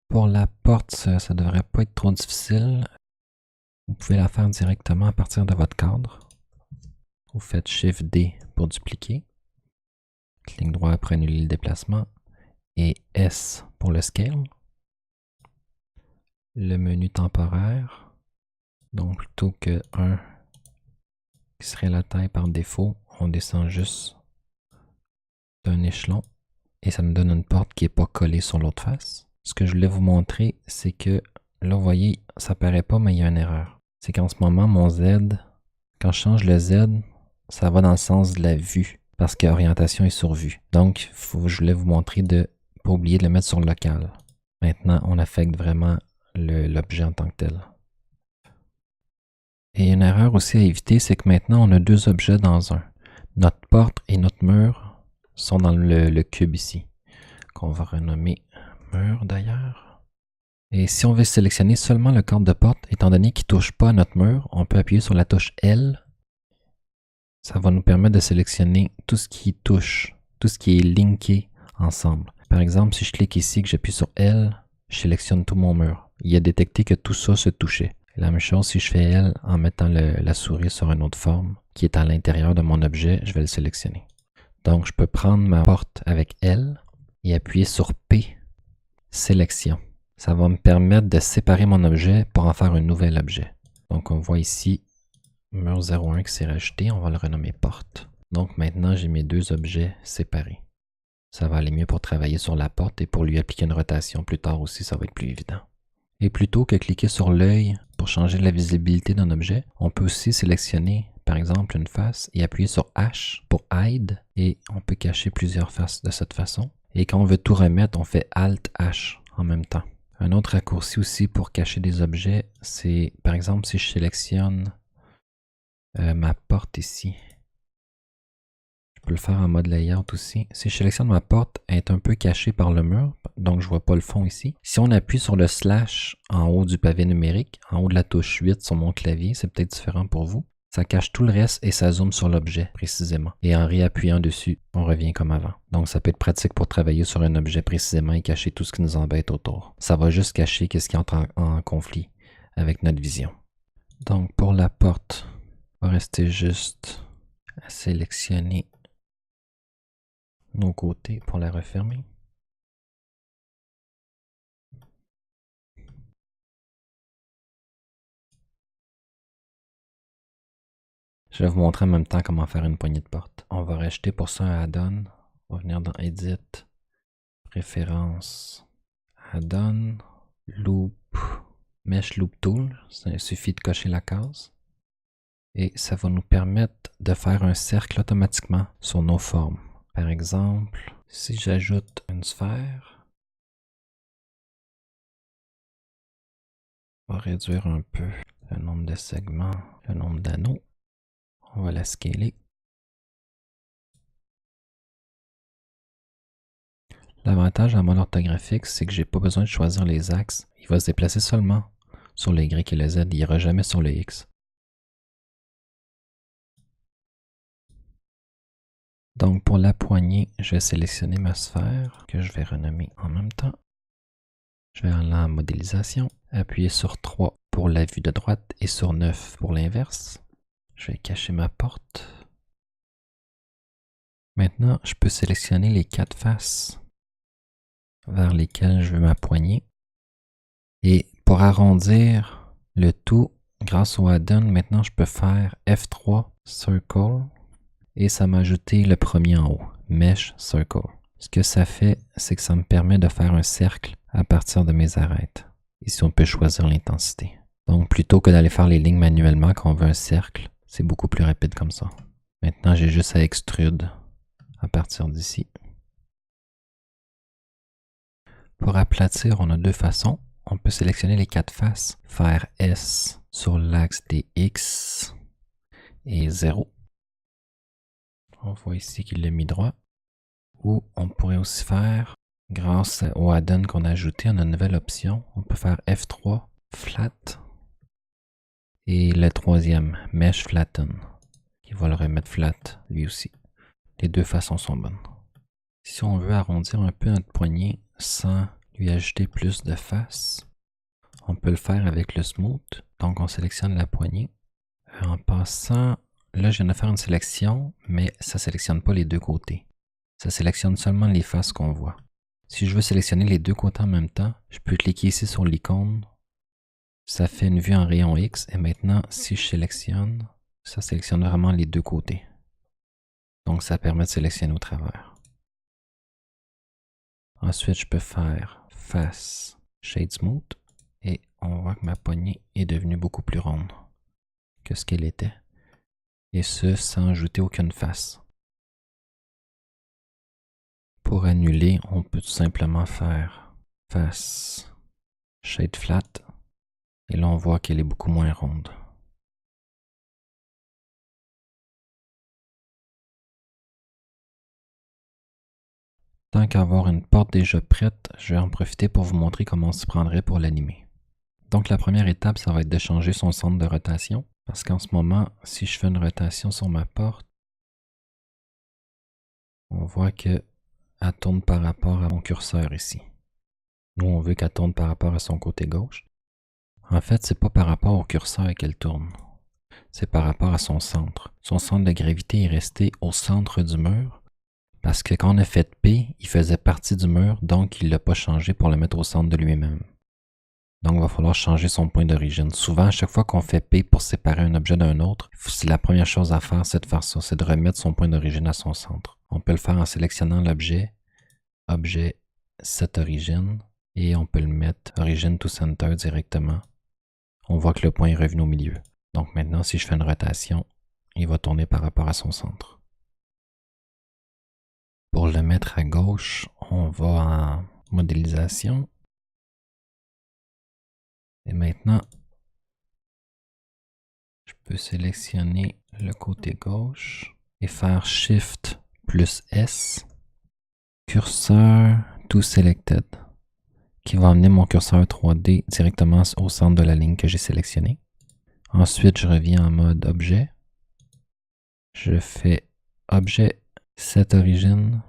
Pour la porte, ça ne devrait pas être trop difficile. Vous pouvez la faire directement à partir de votre cadre. Vous faites Shift-D pour dupliquer. Clic droit pour annuler le déplacement. Et S pour le scale. Le menu temporaire. Donc plutôt que 1 qui serait la taille par défaut, on descend juste d'un échelon. Et ça nous donne une porte qui n'est pas collée sur l'autre face. Ce que je voulais vous montrer, c'est que là, vous voyez, ça paraît pas, mais il y a une erreur. C'est qu'en ce moment, mon Z, quand je change le Z, ça va dans le sens de la vue, parce que l'orientation est sur vue. Donc, je voulais vous montrer de ne pas oublier de le mettre sur local. Maintenant, on affecte vraiment l'objet en tant que tel. Et une erreur aussi à éviter, c'est que maintenant, on a deux objets dans un. Notre porte et notre mur sont dans le cube ici, qu'on va renommer mur d'ailleurs. Et si on veut sélectionner seulement le cadre de porte, étant donné qu'il ne touche pas à notre mur, on peut appuyer sur la touche L. Ça va nous permettre de sélectionner tout ce qui touche, tout ce qui est linké ensemble. Par exemple, si je clique ici et que j'appuie sur L, je sélectionne tout mon mur. Il a détecté que tout ça se touchait. Et la même chose, si je fais L en mettant la souris sur une autre forme qui est à l'intérieur de mon objet, je vais le sélectionner. Donc, je peux prendre ma porte avec L et appuyer sur P, sélection. Ça va me permettre de séparer mon objet pour en faire un nouvel objet. Donc, on voit ici mur 01 qui s'est rajouté, on va le renommer porte. Donc, maintenant, j'ai mes deux objets séparés. Ça va aller mieux pour travailler sur la porte et pour lui appliquer une rotation plus tard aussi, ça va être plus évident. Et plutôt que cliquer sur l'œil pour changer la visibilité d'un objet, on peut aussi sélectionner, par exemple, une face et appuyer sur H pour Hide et on peut cacher plusieurs faces de cette façon. Et quand on veut tout remettre, on fait Alt H en même temps. Un autre raccourci aussi pour cacher des objets, c'est par exemple si je sélectionne ma porte ici. Je peux le faire en mode layout aussi. Si je sélectionne ma porte, elle est un peu cachée par le mur, donc je ne vois pas le fond ici. Si on appuie sur le slash en haut du pavé numérique, en haut de la touche 8 sur mon clavier, c'est peut-être différent pour vous. Ça cache tout le reste et ça zoome sur l'objet précisément. Et en réappuyant dessus, on revient comme avant. Donc ça peut être pratique pour travailler sur un objet précisément et cacher tout ce qui nous embête autour. Ça va juste cacher ce qui entre en conflit avec notre vision. Donc pour la porte, on va rester juste à sélectionner nos côtés pour la refermer. Je vais vous montrer en même temps comment faire une poignée de porte. On va rajouter pour ça un add-on. On va venir dans Edit, Préférences, Add-on, Loop, Mesh Loop Tool. Il suffit de cocher la case. Et ça va nous permettre de faire un cercle automatiquement sur nos formes. Par exemple, si j'ajoute une sphère, on va réduire un peu le nombre de segments, le nombre d'anneaux. On va la scaler. L'avantage en mode orthographique, c'est que j'ai pas besoin de choisir les axes. Il va se déplacer seulement sur le Y et le Z, il n'ira jamais sur le X. Donc pour la poignée, je vais sélectionner ma sphère que je vais renommer en même temps. Je vais aller en modélisation, appuyer sur 3 pour la vue de droite et sur 9 pour l'inverse. Je vais cacher ma porte. Maintenant, je peux sélectionner les 4 faces vers lesquelles je veux ma poignée. Et pour arrondir le tout, grâce au add-on, maintenant je peux faire F3 Circle et ça m'a ajouté le premier en haut, Mesh Circle. Ce que ça fait, c'est que ça me permet de faire un cercle à partir de mes arêtes. Ici, on peut choisir l'intensité. Donc, plutôt que d'aller faire les lignes manuellement quand on veut un cercle, c'est beaucoup plus rapide comme ça. Maintenant, j'ai juste à extrude à partir d'ici. Pour aplatir, on a deux façons. On peut sélectionner les 4 faces, faire S sur l'axe des X et 0. On voit ici qu'il l'a mis droit. Ou on pourrait aussi faire, grâce au add-on qu'on a ajouté, on a une nouvelle option. On peut faire F3 Flat et le troisième, Mesh Flatten, qui va le remettre flat lui aussi. Les deux façons sont bonnes. Si on veut arrondir un peu notre poignée sans lui ajouter plus de faces. On peut le faire avec le smooth. Donc on sélectionne la poignée. En passant, là je viens de faire une sélection, mais ça ne sélectionne pas les deux côtés. Ça sélectionne seulement les faces qu'on voit. Si je veux sélectionner les deux côtés en même temps, je peux cliquer ici sur l'icône. Ça fait une vue en rayon X. Et maintenant, si je sélectionne, ça sélectionne vraiment les deux côtés. Donc ça permet de sélectionner au travers. Ensuite, je peux faire Face Shade Smooth. Et on voit que ma poignée est devenue beaucoup plus ronde que ce qu'elle était. Et ce, sans ajouter aucune face. Pour annuler, on peut tout simplement faire Face Shade Flat. Et là, on voit qu'elle est beaucoup moins ronde. Tant qu'à avoir une porte déjà prête, je vais en profiter pour vous montrer comment on s'y prendrait pour l'animer. Donc la première étape, ça va être de changer son centre de rotation. Parce qu'en ce moment, si je fais une rotation sur ma porte, on voit qu'elle tourne par rapport à mon curseur ici. Nous, on veut qu'elle tourne par rapport à son côté gauche. En fait, c'est pas par rapport au curseur qu'elle tourne. C'est par rapport à son centre. Son centre de gravité est resté au centre du mur. Parce que quand on a fait P, il faisait partie du mur, donc il ne l'a pas changé pour le mettre au centre de lui-même. Donc il va falloir changer son point d'origine. Souvent, à chaque fois qu'on fait P pour séparer un objet d'un autre, la première chose à faire, c'est de faire ça, c'est de remettre son point d'origine à son centre. On peut le faire en sélectionnant l'objet, Objet, Set Origin, et on peut le mettre Origin to Center directement. On voit que le point est revenu au milieu. Donc maintenant, si je fais une rotation, il va tourner par rapport à son centre. Pour le mettre à gauche, on va en modélisation. Et maintenant, je peux sélectionner le côté gauche et faire Shift plus S, Cursor to Selected, qui va amener mon curseur 3D directement au centre de la ligne que j'ai sélectionnée. Ensuite, je reviens en mode Objet. Je fais Objet, Set Origin,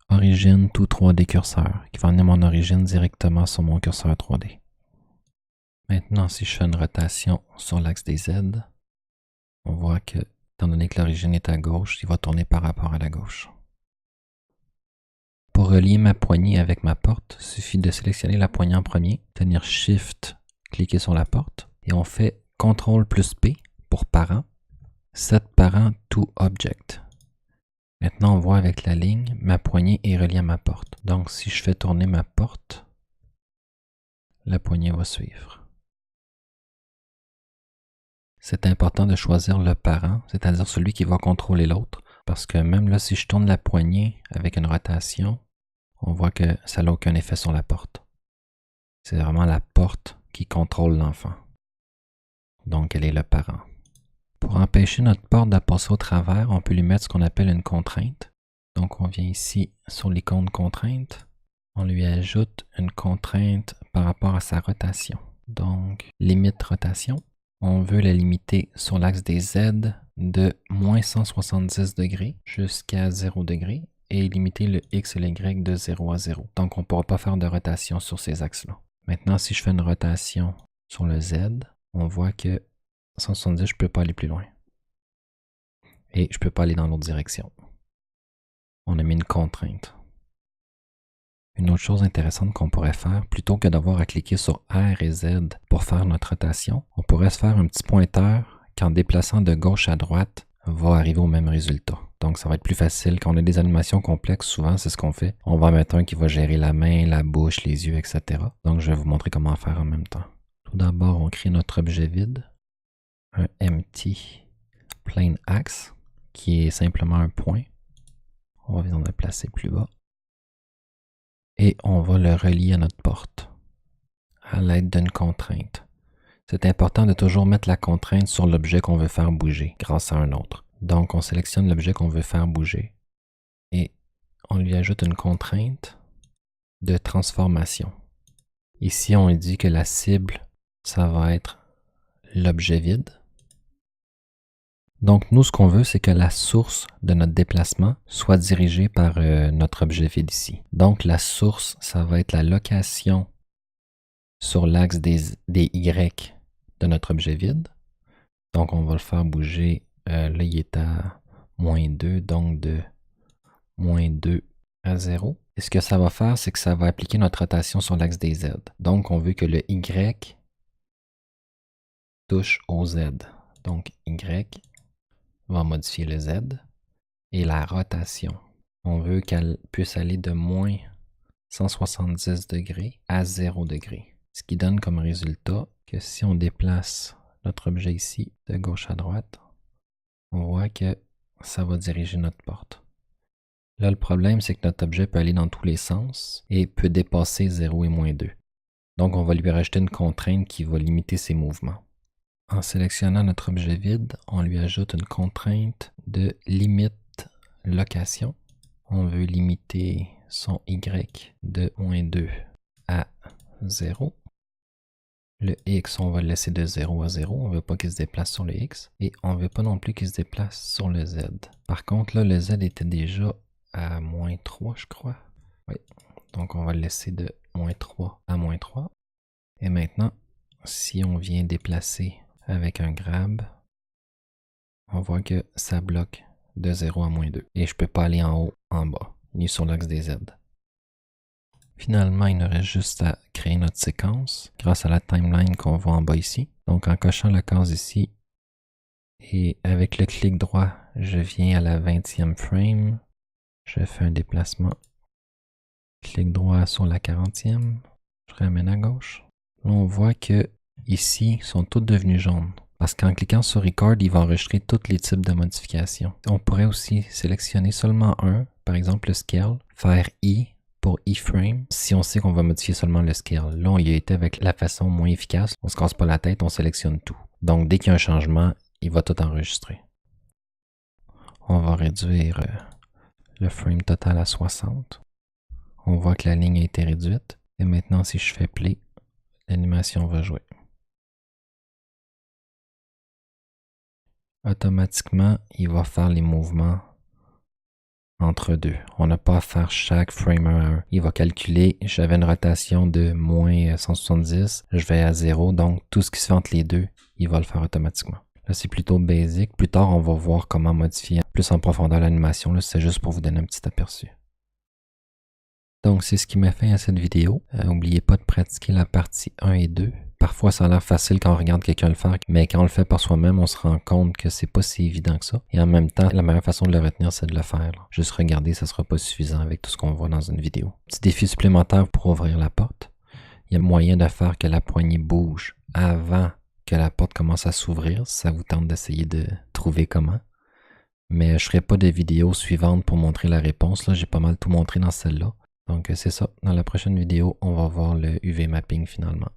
Origin to 3D Cursor, qui va amener mon origine directement sur mon curseur 3D. Maintenant, si je fais une rotation sur l'axe des Z, on voit que, étant donné que l'origine est à gauche, il va tourner par rapport à la gauche. Pour relier ma poignée avec ma porte, il suffit de sélectionner la poignée en premier, tenir Shift, cliquer sur la porte, et on fait CTRL plus P pour parent, Set parent to Object. Maintenant, on voit avec la ligne, ma poignée est reliée à ma porte. Donc, si je fais tourner ma porte, la poignée va suivre. C'est important de choisir le parent, c'est-à-dire celui qui va contrôler l'autre, parce que même là, si je tourne la poignée avec une rotation, on voit que ça n'a aucun effet sur la porte. C'est vraiment la porte qui contrôle l'enfant. Donc, elle est le parent. Pour empêcher notre porte de passer au travers, on peut lui mettre ce qu'on appelle une contrainte. Donc, on vient ici sur l'icône contrainte. On lui ajoute une contrainte par rapport à sa rotation. Donc, limite rotation. On veut la limiter sur l'axe des Z de moins 170 degrés jusqu'à 0 degrés et limiter le X et le Y de 0 à 0. Donc, on ne pourra pas faire de rotation sur ces axes-là. Maintenant, si je fais une rotation sur le Z, on voit que 170, je ne peux pas aller plus loin. Et je ne peux pas aller dans l'autre direction. On a mis une contrainte. Une autre chose intéressante qu'on pourrait faire, plutôt que d'avoir à cliquer sur R et Z pour faire notre rotation, on pourrait se faire un petit pointeur qu'en déplaçant de gauche à droite, va arriver au même résultat. Donc ça va être plus facile. Quand on a des animations complexes, souvent c'est ce qu'on fait. On va mettre un qui va gérer la main, la bouche, les yeux, etc. Donc je vais vous montrer comment faire en même temps. Tout d'abord, on crée notre objet vide, un empty plane axe, qui est simplement un point. On va venir le placer plus bas. Et on va le relier à notre porte à l'aide d'une contrainte. C'est important de toujours mettre la contrainte sur l'objet qu'on veut faire bouger grâce à un autre. Donc, on sélectionne l'objet qu'on veut faire bouger et on lui ajoute une contrainte de transformation. Ici, on dit que la cible, ça va être l'objet vide. Donc, nous, ce qu'on veut, c'est que la source de notre déplacement soit dirigée par notre objet vide ici. Donc, la source, ça va être la location sur l'axe des Y de notre objet vide. Donc, on va le faire bouger. Là, il est à -2, donc de -2 à 0. Et ce que ça va faire, c'est que ça va appliquer notre rotation sur l'axe des Z. Donc, on veut que le Y touche au Z. Donc, Y va modifier le Z. Et la rotation, on veut qu'elle puisse aller de moins 170 degrés à 0 degrés. Ce qui donne comme résultat que si on déplace notre objet ici de gauche à droite, on voit que ça va diriger notre porte. Là, le problème, c'est que notre objet peut aller dans tous les sens et peut dépasser 0 et -2. Donc, on va lui rajouter une contrainte qui va limiter ses mouvements. En sélectionnant notre objet vide, on lui ajoute une contrainte de limite location. On veut limiter son Y de -2 à 0. Le X, on va le laisser de 0 à 0. On ne veut pas qu'il se déplace sur le X. Et on ne veut pas non plus qu'il se déplace sur le Z. Par contre, là, le Z était déjà à -3, je crois. Oui. Donc, on va le laisser de -3 à -3. Et maintenant, si on vient déplacer avec un grab, on voit que ça bloque de 0 à -2. Et je ne peux pas aller en haut, en bas, ni sur l'axe des Z. Finalement, il nous reste juste à créer notre séquence grâce à la timeline qu'on voit en bas ici. Donc, en cochant la case ici, et avec le clic droit, je viens à la 20e frame. Je fais un déplacement. Clic droit sur la 40e. Je ramène à gauche. Là, on voit que ici, ils sont tous devenus jaunes. Parce qu'en cliquant sur Record, il va enregistrer tous les types de modifications. On pourrait aussi sélectionner seulement un, par exemple le scale, faire I pour iframe, si on sait qu'on va modifier seulement le scale. Là, on y a été avec la façon moins efficace. On ne se casse pas la tête, on sélectionne tout. Donc, dès qu'il y a un changement, il va tout enregistrer. On va réduire le frame total à 60. On voit que la ligne a été réduite. Et maintenant, si je fais play, l'animation va jouer. Automatiquement, il va faire les mouvements entre deux. On n'a pas à faire chaque frame à un. Il va calculer, j'avais une rotation de moins 170, je vais à 0, donc tout ce qui se fait entre les deux, il va le faire automatiquement. Là, c'est plutôt basic. Plus tard, on va voir comment modifier plus en profondeur l'animation. Là, c'est juste pour vous donner un petit aperçu. Donc, c'est ce qui m'a fait à cette vidéo. N'oubliez pas de pratiquer la partie 1 et 2. Parfois, ça a l'air facile quand on regarde quelqu'un le faire, mais quand on le fait par soi-même, on se rend compte que c'est pas si évident que ça. Et en même temps, la meilleure façon de le retenir, c'est de le faire. Là. Juste regarder, ça sera pas suffisant avec tout ce qu'on voit dans une vidéo. Petit défi supplémentaire pour ouvrir la porte. Il y a moyen de faire que la poignée bouge avant que la porte commence à s'ouvrir, si ça vous tente d'essayer de trouver comment. Mais je ferai pas de vidéo suivante pour montrer la réponse. Là, j'ai pas mal tout montré dans celle-là. Donc c'est ça, dans la prochaine vidéo, on va voir le UV mapping finalement.